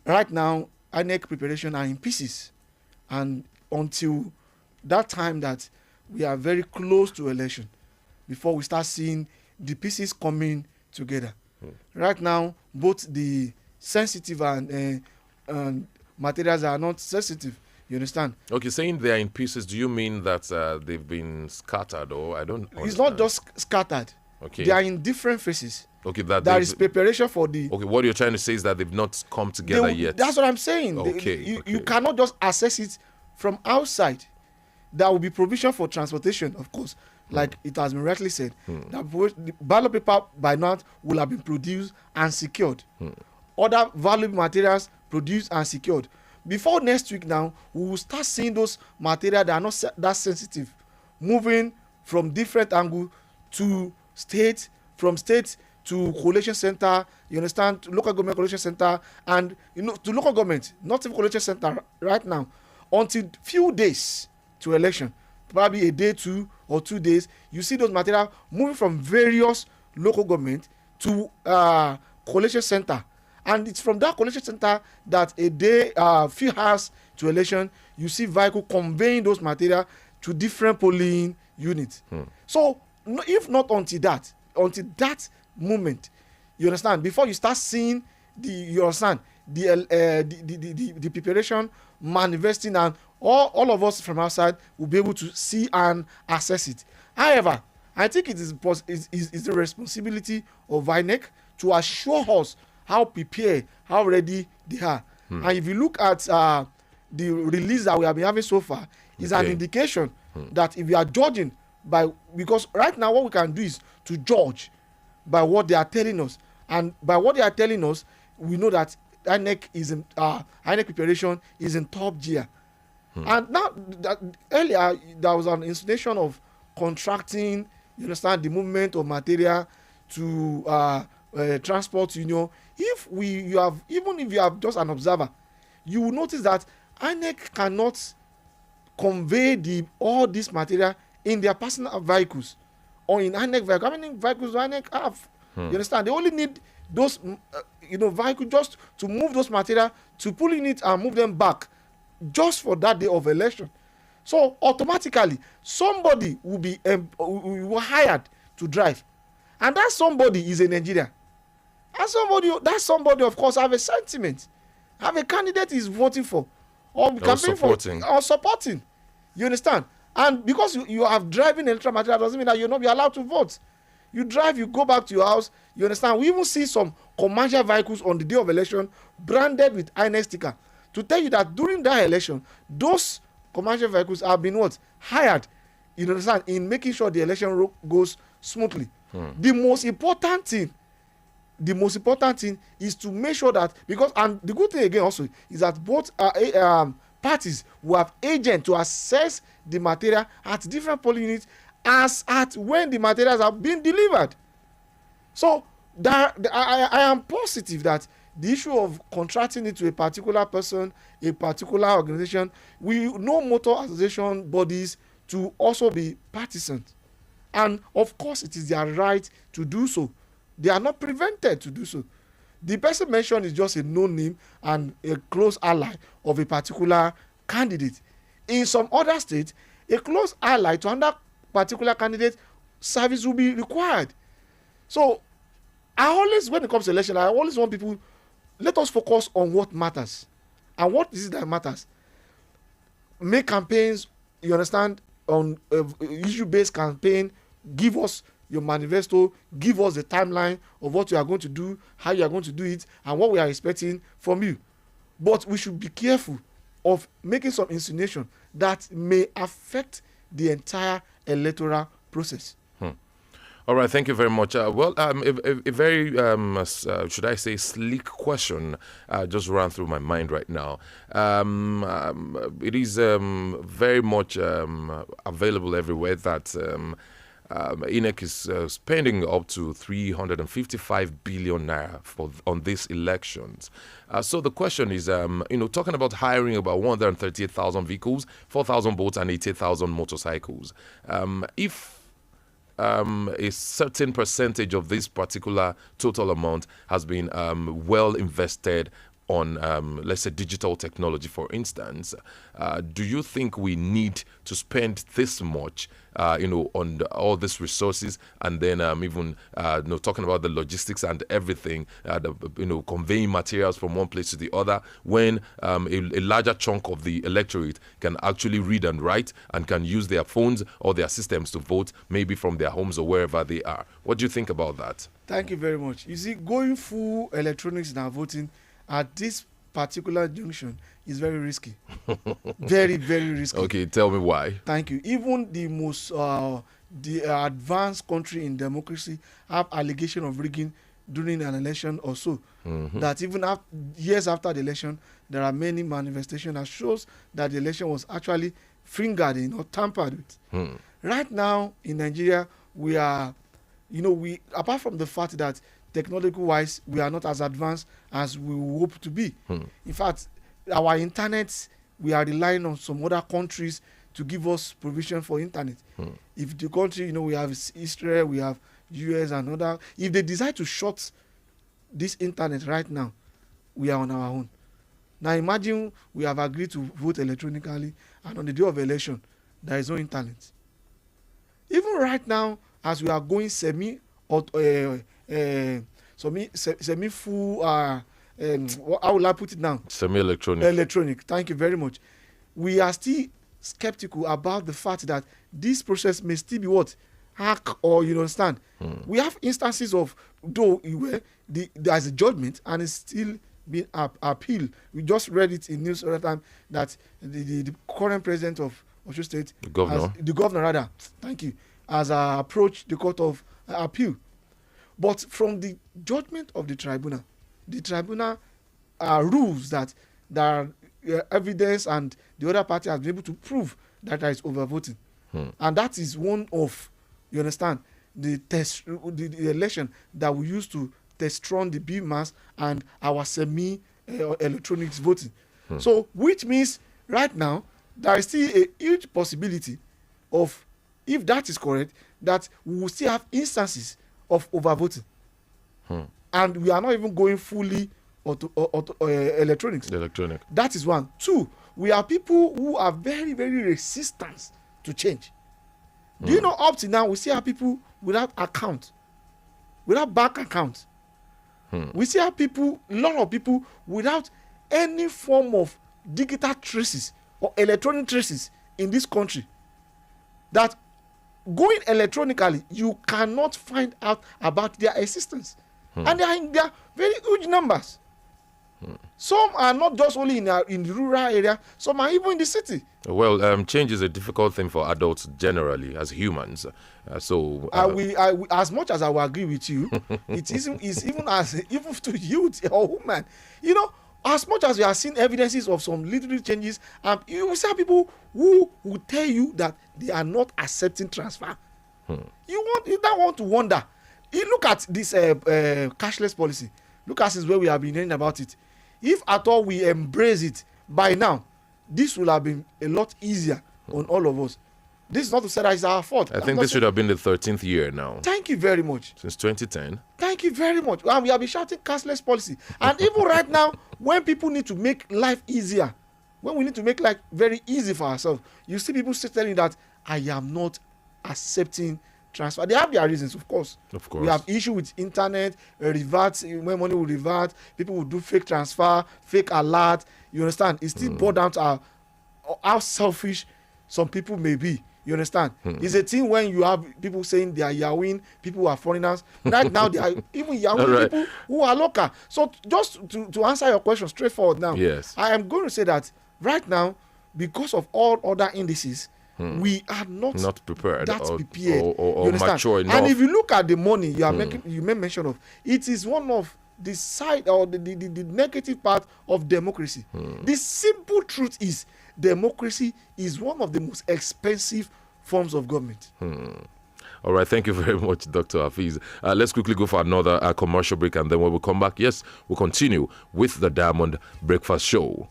right now, INEC preparation are in pieces. And until that time that we are very close to election, before we start seeing the pieces coming together. Right now, both the sensitive and materials are not sensitive. You understand? Okay, saying they are in pieces, do you mean that they've been scattered, or I don't understand? It's not just scattered. Okay. They are in different phases. Okay, there is preparation for the... Okay, what you're trying to say is that they've not come together yet. That's what I'm saying. Okay, you cannot just assess it from outside. There will be provision for transportation, of course, like it has been rightly said. The ballot paper by now will have been produced and secured. Other valuable materials produced and secured. Before next week now, we will start seeing those materials that are not that sensitive moving from different angles to state, from state to collation center, you understand, to local government collation center, and to local government, not even collation center right now, until few days to election, probably a day, 2 or 2 days, you see those materials moving from various local government to collation center. And it's from that collection center that a day, few hours to election, you see vehicle conveying those material to different polling units. So, if not until that moment, you understand, before you start seeing the preparation manifesting, and all of us from outside will be able to see and assess it. However, I think it is the responsibility of INEC to assure us how prepared, how ready they are. And if you look at the release that we have been having so far, is an indication that if you are judging by, because right now what we can do is to judge by what they are telling us, and by what they are telling us, we know that INEC preparation is in top gear. And now, earlier there was an insinuation of contracting, you understand, the movement of material to transport union. Even if you have just an observer, you will notice that INEC cannot convey all this material in their personal vehicles or in INEC vehicles. How many vehicles do INEC have? You understand? They only need those vehicles just to move those material, to pull in it and move them back just for that day of election. So automatically somebody will be hired to drive, and that somebody is a Nigerian. And that somebody, of course, have a sentiment, have a candidate is voting for, or campaigning for, or supporting. You understand? And because you have driving electoral material doesn't mean that you'll not be allowed to vote. You drive, you go back to your house. You understand? We even see some commercial vehicles on the day of election branded with INEC sticker to tell you that during that election, those commercial vehicles have been hired. You understand? In making sure the election goes smoothly. The most important thing is to make sure that, because, and the good thing again also is that both parties will have agents to assess the material at different polling units as at when the materials have been delivered. So I am positive that the issue of contracting it to a particular person, a particular organization, we know motor association bodies to also be partisan. And of course, it is their right to do so. They are not prevented to do so. The person mentioned is just a known name and a close ally of a particular candidate. In some other states, a close ally to another particular candidate service will be required. So I always, when it comes to election, I always want people, let us focus on what matters. And what is it that matters? Make campaigns, you understand, on issue-based campaign. Give us your manifesto, give us the timeline of what you are going to do, how you are going to do it, and what we are expecting from you. But we should be careful of making some insinuation that may affect the entire electoral process. All right, thank you very much. A very, should I say, sleek question just ran through my mind right now. It is very much available everywhere that INEC is spending up to 355 billion naira on these elections. So the question is, talking about hiring about 138,000 vehicles, 4,000 boats, and 88,000 motorcycles. If a certain percentage of this particular total amount has been well invested on, let's say, digital technology, for instance, do you think we need to spend this much, on all these resources, and then even, talking about the logistics and everything, conveying materials from one place to the other, when a larger chunk of the electorate can actually read and write and can use their phones or their systems to vote, maybe from their homes or wherever they are? What do you think about that? Thank you very much. You see, going full electronics in our voting at this particular junction is very risky. Very, very risky. Okay, tell me why. Thank you. Even the most advanced country in democracy have allegation of rigging during an election or so. That even years after the election, there are many manifestations that shows that the election was actually fingered in or tampered with. Right now in Nigeria, we are, apart from the fact that technological-wise, we are not as advanced as we hope to be. In fact, our internet, we are relying on some other countries to give us provision for internet. If the country, we have Israel, we have US and other, if they decide to shut this internet right now, we are on our own. Now imagine we have agreed to vote electronically, and on the day of election, there is no internet. Even right now, as we are going semi-full, how will I put it now? Semi-electronic. Electronic. Thank you very much. We are still skeptical about the fact that this process may still be hack, or you understand. We have instances of where there's a judgment and it's still being appealed. We just read it in news all the time that the current president of Osho State, the governor, thank you, has approached the court of appeal. But from the judgment of the tribunal rules that there are evidence and the other party has been able to prove that there is overvoting. And that is one of, you understand, the election that we use to test run the BMAS and our semi-electronics voting. So, which means right now, there is still a huge possibility of, if that is correct, that we will still have instances of overvoting. And we are not even going fully electronics. Electronic. That is one. Two, we are people who are very, very resistant to change. Do you know, up to now, we still have people without account, without bank account. We still have people, a lot of people, without any form of digital traces or electronic traces in this country. That going electronically, you cannot find out about their existence. And they are very huge numbers. Some are not just only in the rural area, some are even in the city. Well, change is a difficult thing for adults generally, as humans. As much as I will agree with you, it's even to youth or women. As much as we are seeing evidences of some little changes, you will see people who will tell you that they are not accepting transfer You don't want to wonder. You look at this cashless policy. Look at since where we have been hearing about it. If at all we embrace it by now, this will have been a lot easier on all of us. This is not to say that it's our fault. I think this should have been the 13th year now. Thank you very much. Since 2010. Thank you very much. And we have been shouting cashless policy. And even right now, when people need to make life easier, when we need to make life very easy for ourselves, you see people still telling that I am not accepting transfer. They have their reasons, of course. Of course. We have issue with internet, revert, when money will revert, people will do fake transfer, fake alert. You understand? It's still boiled down to how selfish some people may be. You understand? It's a thing when you have people saying they are Yahweh, people who are foreigners. Right now, they are even Yahweh people who are local. So just to answer your question straightforward now, yes, I am going to say that right now, because of all other indices, we are not prepared or mature enough. And if you look at the money you are making, you made mention of, it is one of the side or the negative part of democracy. The simple truth is democracy is one of the most expensive forms of government. All right, thank you very much, Dr. Hafiz. Let's quickly go for another commercial break, and then when we come back, yes, we'll continue with the Diamond Breakfast Show.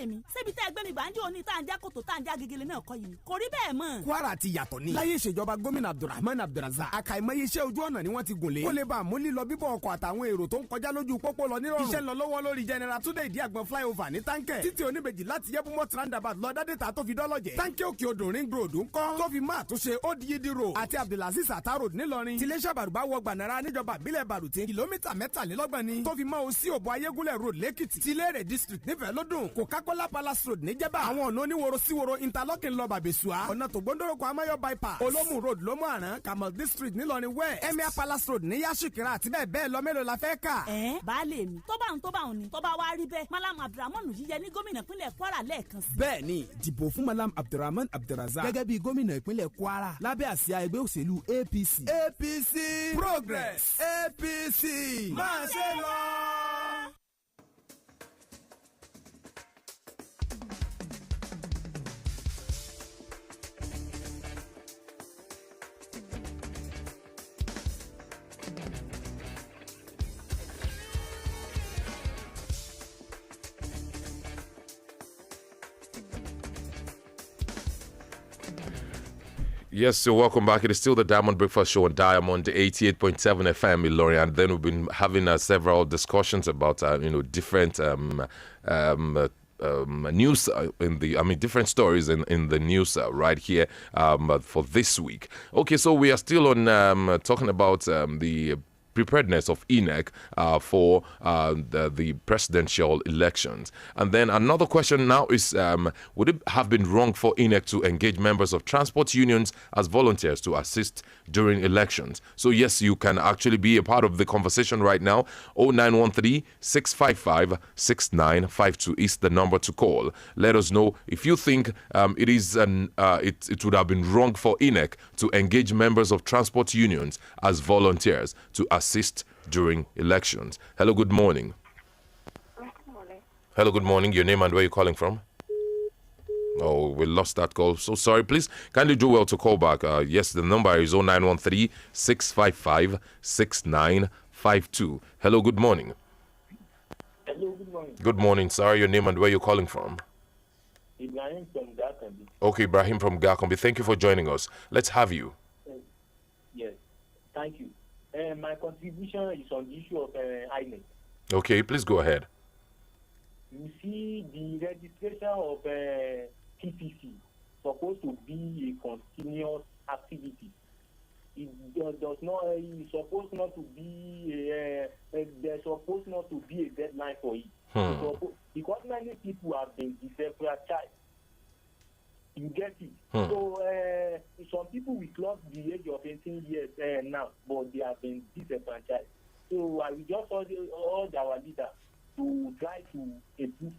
mi ṣebí tẹ́ ẹgbẹ́ mi gbàǹjo òní tá à ń já kòtò tá à ń já gegele náà kọ́ yìí kò rí bẹ́ẹ̀ mọ́. Kwara ti yàtọ̀ ní. láyé ìṣèjọba gómìnà Abdulrahman Abdulrazak àkàìmọye iṣẹ́ ojú ọ̀nà ni wọ́n ti gùn lé. kó lè bá àmúlí lọ bíbọ̀ ọkọ̀ àtàwọn èrò tó ń kọjá lójú pópó lọ nírọ̀rùn. iṣẹ́ lọ lọ́wọ́ lórí General Túndé Ìdíàgbọ̀n flyover ní táǹkẹ̀. títí oníbejì láti Yebumot roundabout lọ dádẹ́ta tó fi dọ́lọ́jẹ̀. táǹkẹ̀ òkè odò ring road ń kọ́. tó fi máa túnṣe Odiyidi road àti Abdulaziz Ata road nílọrin. tiléṣà bàrùbá wọ gbànàrà níjọba ìbílẹ̀ Bàrùtín kìlómítà 23 ni. tó fi máa o sí òbò Ayégúnlẹ̀ road lẹ́kìtì. tilérè district nífẹ̀ẹ́ lódùn. Coca-Cola Palace road níjẹ̀bà. àwọn ọ̀nà oníworo síworo interlocking lọ Bàbẹ̀sùà. ọ̀nà tó gbóndóròkọ Amáyọ̀ bypass. Olómù road Lómù Àrán Kamal district nílọrin west. Emir Palace road ní Yashikira àti bẹ́ẹ̀ bẹ́ẹ̀ lọ mélòó la fẹ́ kà. baálé mi tó bá òun ni tó bá wá rí bẹ́ẹ̀ Malam Abdulrahman yíyẹ ní gómìnà ìpínlẹ̀ Kwara lẹ́ẹ̀kan sí. bẹ́ẹ̀ni dìbò fún Malam Abdulrahman Abdulrazak gẹ́gẹ́ bí gómìnà ìpínlẹ̀ Kwara lábẹ́ àsíá ẹgbẹ́ òṣèlú APC Progress APC máa ṣe lọ. Yes, so welcome back. It is still the Diamond Breakfast Show on Diamond 88.7 FM in Lorient. And then we've been having several discussions about, different news different stories in the news right here for this week. Okay, so we are still on talking about the preparedness of INEC for the presidential elections. And then another question now is, would it have been wrong for INEC to engage members of transport unions as volunteers to assist during elections? So yes, you can actually be a part of the conversation right now. 0913-655-6952 is the number to call. Let us know if you think it would have been wrong for INEC to engage members of transport unions as volunteers to assist during elections. Hello, good morning. Good morning. Hello, good morning. Your name and where you're calling from? Oh, we lost that call. So sorry. Please kindly do well to call back. Yes, the number is 0913-655-6952. Hello, good morning. Hello, good morning. Good morning, sir. Your name and where you're calling from? Ibrahim from Gakambi. Okay, Ibrahim from Gakambi. Thank you for joining us. Let's have you. Yes, thank you. My contribution is on the issue of INEC. Okay, please go ahead. You see, the registration of PPC supposed to be a continuous activity. It does not. It's supposed not to be. There's supposed not to be a deadline for it. Because many people have been disenfranchised. You get it. So some people will clock the age of 18 years now, but they have been disenfranchised. So I will just urge our leaders to try to improve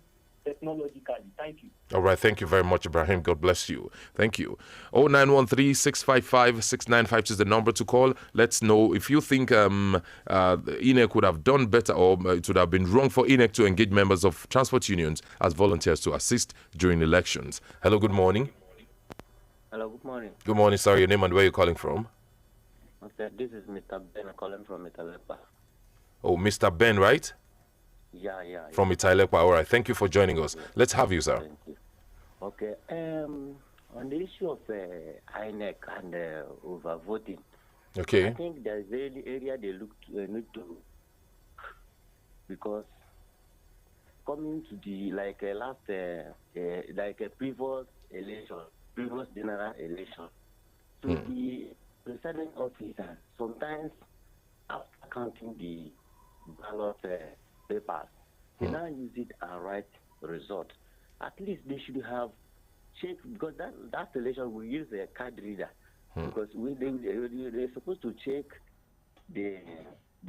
technologically. Thank you. All right, thank you very much, Ibrahim. God bless you. Thank you. 0913-655-6956 is the number to call. Let's know if you think INEC would have done better, or it would have been wrong for INEC to engage members of transport unions as volunteers to assist during elections. Hello, good morning. Hello, good morning. Good morning, sir. Your name and where you're calling from? Okay, this is Mr. Ben calling from Italepa. Oh, Mr. Ben, right? Yeah. From Italepa. All right, thank you for joining us. Let's have you, sir. Thank you. Okay, on the issue of INEC and overvoting, okay, I think there's the area they need to, because coming to the last previous election, previous general election, to the presiding officer, sometimes after counting the ballot papers, they now use it and write result. At least they should have checked, because that election we use a card reader, because they're supposed to check the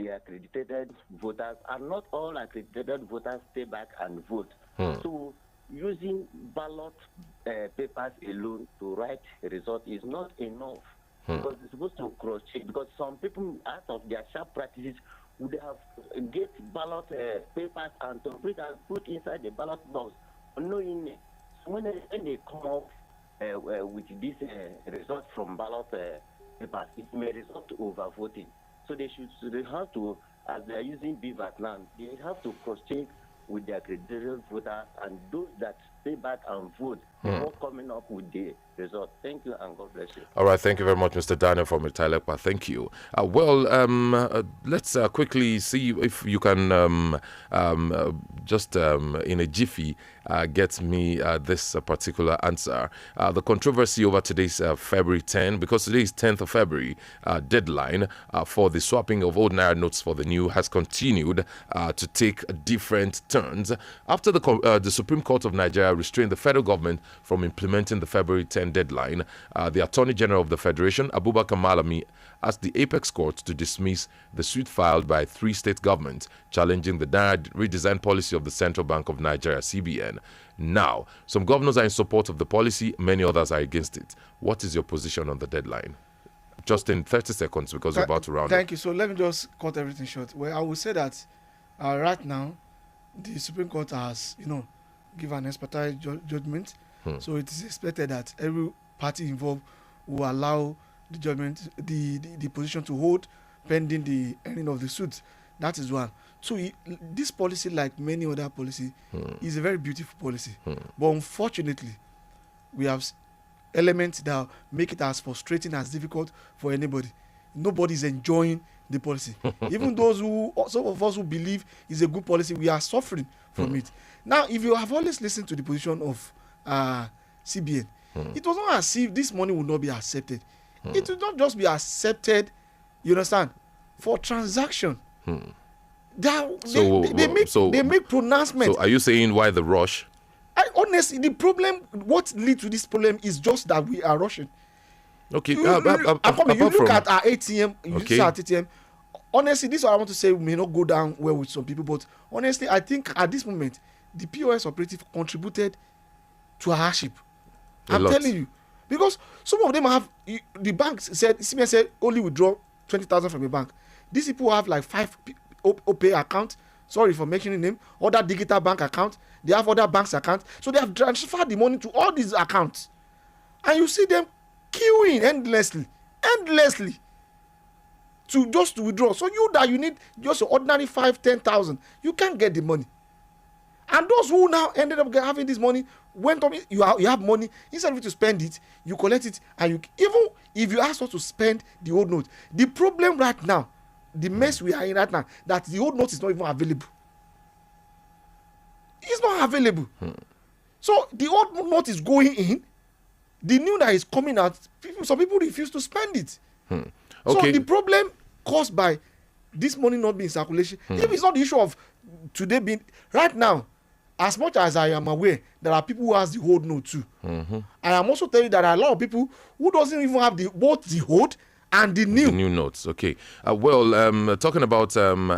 accredited voters, and not all accredited voters stay back and vote. So using ballot papers alone to write a result is not enough, because it's supposed to cross check, because some people out of their sharp practices would have get ballot papers and to put inside the ballot box unknowingly. So when they come up with this result from ballot papers, it may result to overvoting. So they have to, as they are using BVAT now, they have to cross-check with their accredited voters and those that stay back and vote before coming up with the result. Thank you and God bless you. All right, thank you very much, Mr. Daniel from Italepa. Thank you. Let's quickly see if you can just in a jiffy get me this particular answer. The controversy over today's February 10, because today is 10th of February, deadline for the swapping of old Naira notes for the new has continued to take different turns after the Supreme Court of Nigeria restrained the federal government from implementing the February 10 deadline. The Attorney General of the Federation, Abubakar Malami, asked the Apex Court to dismiss the suit filed by 3 state governments challenging the redesign policy of the Central Bank of Nigeria, CBN. Now, some governors are in support of the policy, many others are against it. What is your position on the deadline? Just in 30 seconds, because we're about to round up. Thank you. So let me just cut everything short. Well, I would say that right now, the Supreme Court has, given an expeditious judgment. So it is expected that every party involved will allow the judgment, the position to hold pending the ending of the suit. That is one. So this policy, like many other policies, is a very beautiful policy. But unfortunately, we have elements that make it as frustrating, as difficult for anybody. Nobody is enjoying the policy. Even some of us who believe it's a good policy, we are suffering from it. Now, if you have always listened to the position of CBN, it was not as if this money would not be accepted. It will not just be accepted, you understand, for transaction. They make pronouncements. So are you saying why the rush? Honestly, the problem, what leads to this problem is just that we are rushing. Okay. You look at our ATM, our ATM. Honestly, this is what I want to say may not go down well with some people, but honestly, I think at this moment, the POS operative contributed to a hardship. I'm telling you. Because some of them have, the bank said, CBN said, only withdraw 20,000 from a bank. These people have like 5 OPay accounts, sorry for mentioning them, other digital bank accounts, they have other banks accounts, so they have transferred the money to all these accounts. And you see them queuing endlessly, to withdraw. So you need just an ordinary 5,000-10,000, you can't get the money. And those who now ended up having this money, went up, you have money, instead of you to spend it, you collect it, and even if you ask us to spend the old note, the problem right now, the mess we are in right now, that the old note is not even available. It's not available. So the old note is going in, the new that is coming out, some people refuse to spend it. Okay. So the problem caused by this money not being in circulation, if it's not the issue of today being, right now, as much as I am aware, there are people who has the old note too. I am also telling you that there are a lot of people who doesn't even have both the old and the new. The new notes, okay. Talking about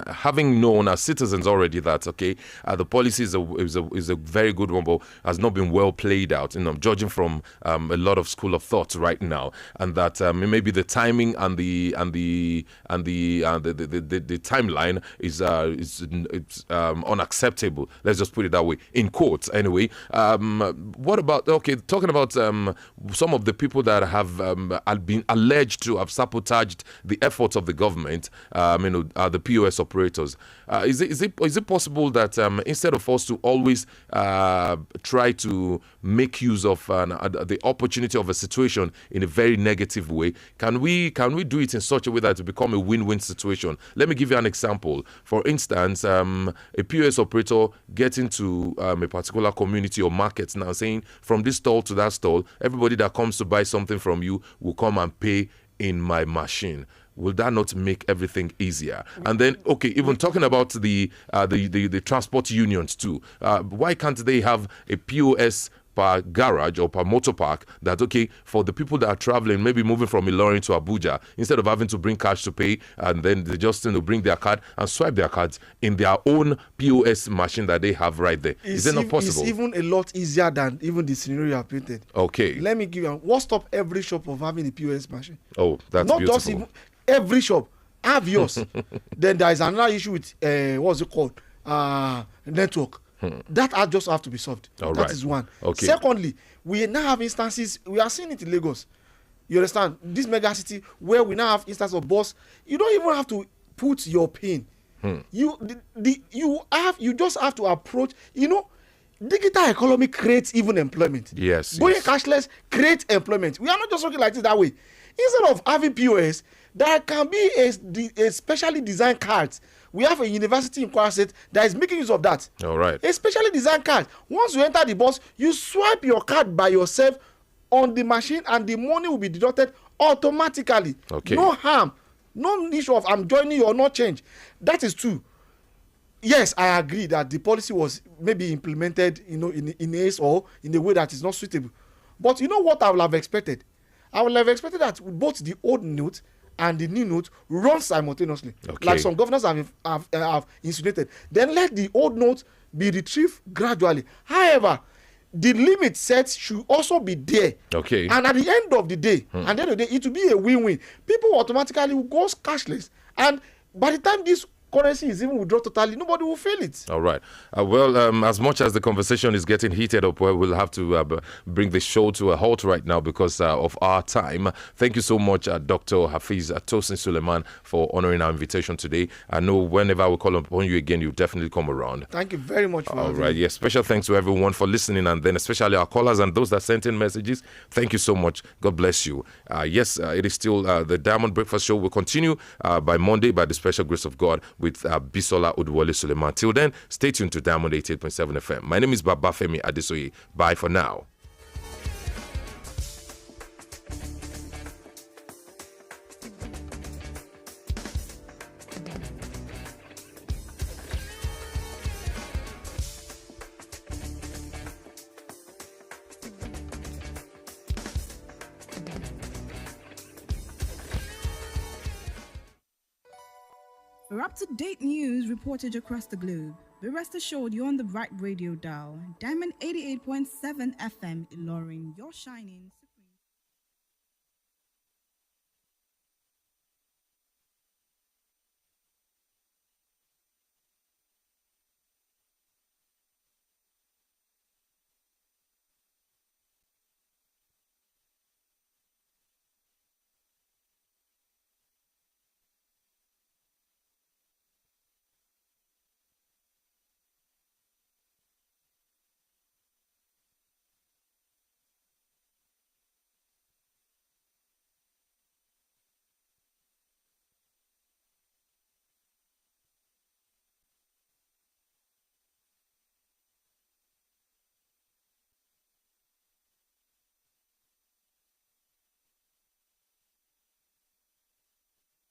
having known as citizens already that, okay, the policy is a very good one, but has not been well played out, judging from a lot of school of thought right now, and that maybe the timing and the timeline is unacceptable. Let's just put it that way, in quotes, anyway. What about, okay, talking about some of the people that have been alleged to have sabotaged the efforts of the government, the POS operators. Is it possible that instead of us to always try to make use of the opportunity of a situation in a very negative way, can we do it in such a way that it become a win-win situation? Let me give you an example. For instance, a POS operator gets into a particular community or market now, saying from this stall to that stall, everybody that comes to buy something from you will come and pay in my machine. Will that not make everything easier? And then, okay, even talking about the transport unions too, why can't they have a POS per garage or per motor park that, okay, for the people that are traveling, maybe moving from Ilorin to Abuja, instead of having to bring cash to pay, and then they just bring their card and swipe their cards in their own POS machine that they have right there. Is it not possible? It's even a lot easier than even the scenario you have painted. Okay. Let me give you what stop every shop of having a POS machine. Oh, that's not beautiful. Just even every shop have yours. Then there is another issue with what's it called? Network. That just have to be solved. That is one. Okay. Secondly, we now have instances, we are seeing it in Lagos. You understand? This mega city where we now have instances of boss, you don't even have to put your pin. You just have to approach, digital economy creates even employment. Yes. Going cashless creates employment. We are not just working like this that way. Instead of having POS, there can be a specially designed card. We have a university in Kwara State that is making use of that. All right. A specially designed card. Once you enter the bus, you swipe your card by yourself on the machine and the money will be deducted automatically. Okay. No harm. No issue of I'm joining you or not change. That is true. Yes, I agree that the policy was maybe implemented, in haste or in a way that is not suitable. But you know what I would have expected? I would have expected that both the old note and the new note run simultaneously, like some governors have insinuated. Then let the old note be retrieved gradually. However, the limit set should also be there. Okay. And at the end of the day, it will be a win-win. People automatically will go cashless, and by the time this currency is even withdrawn totally, nobody will feel it. All right. As much as the conversation is getting heated up, we'll have to bring the show to a halt right now because of our time. Thank you so much, Dr. Hafiz Tosin Suleiman, for honoring our invitation today. I know whenever we call upon you again, you'll definitely come around. Thank you very much for All right. Yes. Special thanks to everyone for listening, and then especially our callers and those that sent in messages. Thank you so much. God bless you. It is still the Diamond Breakfast Show will continue by Monday by the special grace of God with Bisola Udwole Suleiman. Till then, stay tuned to Diamond 88.7 FM. My name is Babafemi ADESOYE. Bye for now. For up-to-date news reported across the globe, be rest assured you're on the right radio dial. Diamond 88.7 FM, Ilorin, your shining.